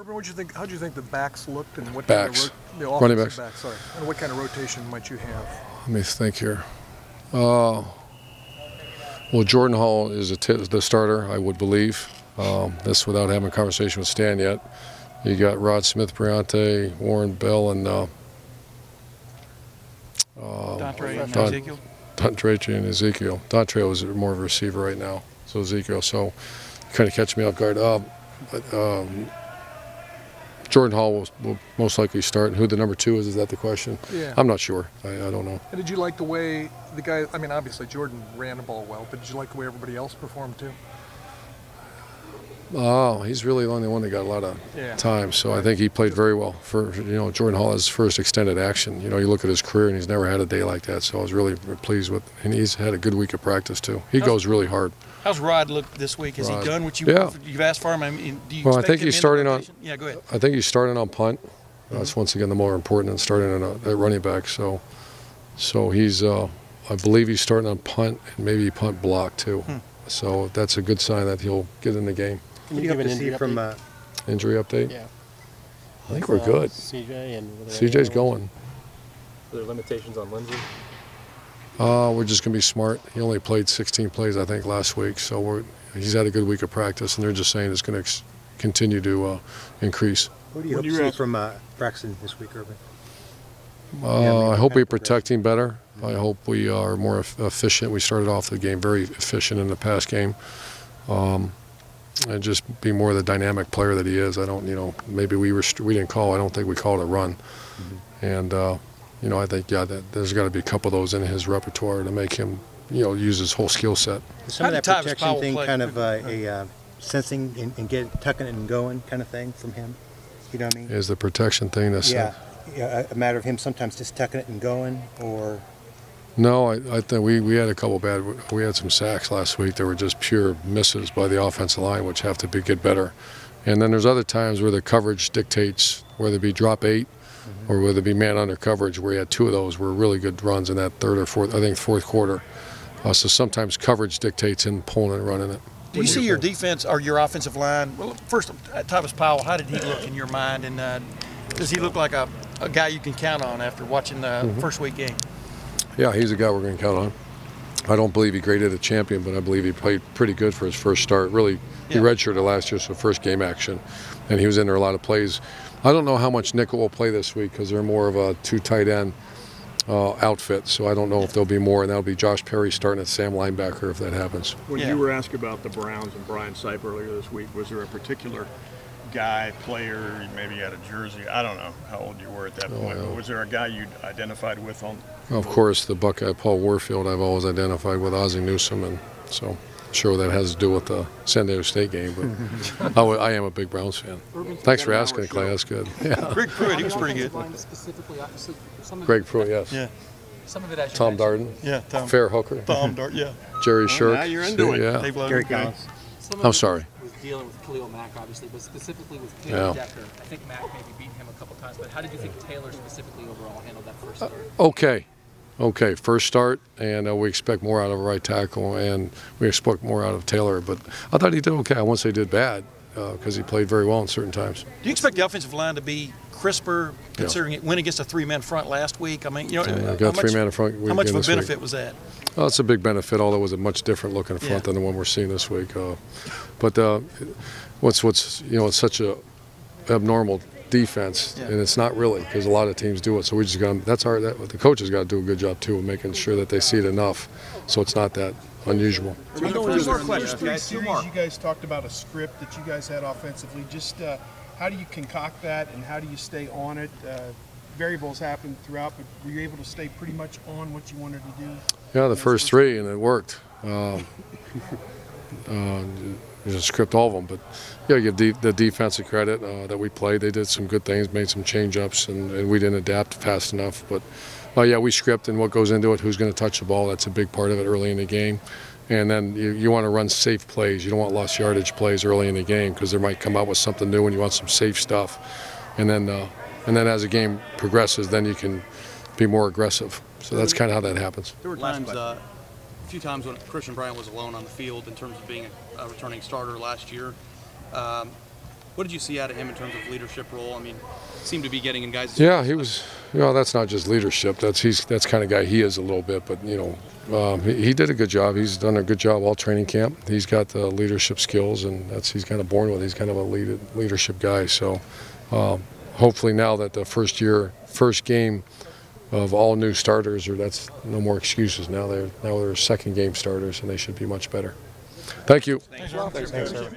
Urban, what do you think? How do you think the backs looked, and what Backs. Kind of Running backs. Sorry, and what kind of rotation might you have? Let me think here. Well, Jordan Hall is the starter, I would believe. This without having a conversation with Stan yet. You got Rod Smith, Briante, Warren Bell, and Dontre and Ezekiel. Dontre and Ezekiel. Dontre was more of a receiver right now, so Ezekiel. So kind of catch me off guard. Jordan Hall will most likely start. Who the number 2 is that the question? Yeah. I'm not sure. I don't know. And did you like the way the guy, I mean, obviously Jordan ran the ball well, but did you like the way everybody else performed too? Oh, he's really the only one that got a lot of time, so I think he played very well. For Jordan Hall, his first extended action. You look at his career, and he's never had a day like that. So I was really pleased with, and he's had a good week of practice too. He goes really hard. How's Rod look this week? Has he done what you've asked for him? I mean, do you well, I expect think him he's starting on. Yeah, go ahead. I think he's starting on punt. That's once again the more important than starting at running back. So he's, I believe he's starting on punt and maybe punt block too. So that's a good sign that he'll get in the game. Can you give an injury update? Injury update? Yeah. I think we're good. CJ's going. Are there limitations on Lindsey? We're just going to be smart. He only played 16 plays, I think, last week. So he's had a good week of practice, and they're just saying it's going to continue to increase. What do you hope to see from Braxton this week, Urban? I hope we protect him better. I hope we are more efficient. We started off the game very efficient in the pass game. And just be more the dynamic player that he is. I don't, maybe we didn't call. I don't think we called a run. And I think there's got to be a couple of those in his repertoire to make him, use his whole skill set. Some of that protection thing, kind of a sensing and tucking it and going kind of thing from him. You know what I mean? Is the protection thing that's a matter of him sometimes just tucking it and going, or. No, I think we had a couple we had some sacks last week that were just pure misses by the offensive line, which have to get better. And then there's other times where the coverage dictates, whether it be drop 8 or whether it be man under coverage, where he had 2 of those were really good runs in that third or fourth quarter. So sometimes coverage dictates in pulling and running it. Do you see your defense or your offensive line? Well, first, Thomas Powell, how did he look in your mind? And does he look like a guy you can count on after watching the first week game? Yeah, he's a guy we're going to count on. I don't believe he graded a champion, but I believe he played pretty good for his first start. Really, he redshirted last year, so first game action, and he was in there a lot of plays. I don't know how much nickel will play this week because they're more of a 2 tight end outfit, so I don't know if there'll be more, and that'll be Josh Perry starting at Sam linebacker if that happens. When you were asked about the Browns and Brian Sipe earlier this week, was there a particular guy, player, maybe you had a jersey, I don't know how old you were at that point, but was there a guy you'd identified with on? Of course, the Buckeye Paul Warfield I've always identified with Ozzie Newsome, and so I'm sure what that has to do with the San Diego State game, but I am a big Browns fan. Thanks for asking, Clay, that's good. Yeah. Greg Pruitt, he was pretty good. Greg Pruitt, yes. Yeah. Some of it as Tom Darden. Yeah, Tom. Fair hooker. Tom Darden, yeah. Jerry Shirk. Now you're into it. Yeah. Gary Collins. I'm sorry. Dealing with Khalil Mack, obviously, but specifically with Taylor Decker. I think Mack maybe beat him a couple times, but how did you think Taylor specifically overall handled that first start? Okay, first start, and we expect more out of a right tackle, and we expect more out of Taylor, but I thought he did okay. I won't say he did bad, because he played very well in certain times. Do you expect the offensive line to be crisper, considering it went against a 3-man front last week? I mean, got 3-man in front. How much of a benefit was that? Well, it's a big benefit, although it was a much different looking front than the one we're seeing this week. But what's it's such a abnormal defense, and it's not really, because a lot of teams do it. So we just got the coaches got to do a good job too of making sure that they see it enough, so it's not that unusual. Two more series, you guys talked about a script that you guys had offensively. Just how do you concoct that, and how do you stay on it? Variables happen throughout, but were you able to stay pretty much on what you wanted to do? Yeah, the first 3, and it worked. Just script all of them, but give the defensive credit that we played. They did some good things, made some change-ups, and we didn't adapt fast enough. But we script, and what goes into it, who's going to touch the ball, that's a big part of it early in the game. And then you want to run safe plays. You don't want lost yardage plays early in the game, because they might come out with something new, and you want some safe stuff. And then as the game progresses, then you can be more aggressive. So that's kind of how that happens. There were times, a few times when Christian Bryant was alone on the field in terms of being a returning starter last year. What did you see out of him in terms of leadership role? I mean, seemed to be getting in guys. Yeah, he was. You know, that's not just leadership. That's kind of guy he is a little bit. But you know, he did a good job. He's done a good job all training camp. He's got the leadership skills, and he's kind of born with. He's kind of a leadership guy. So hopefully now that the first game of all new starters, that's no more excuses. Now they're second game starters, and they should be much better. Thank you. Thanks, Rob. Thanks, sir.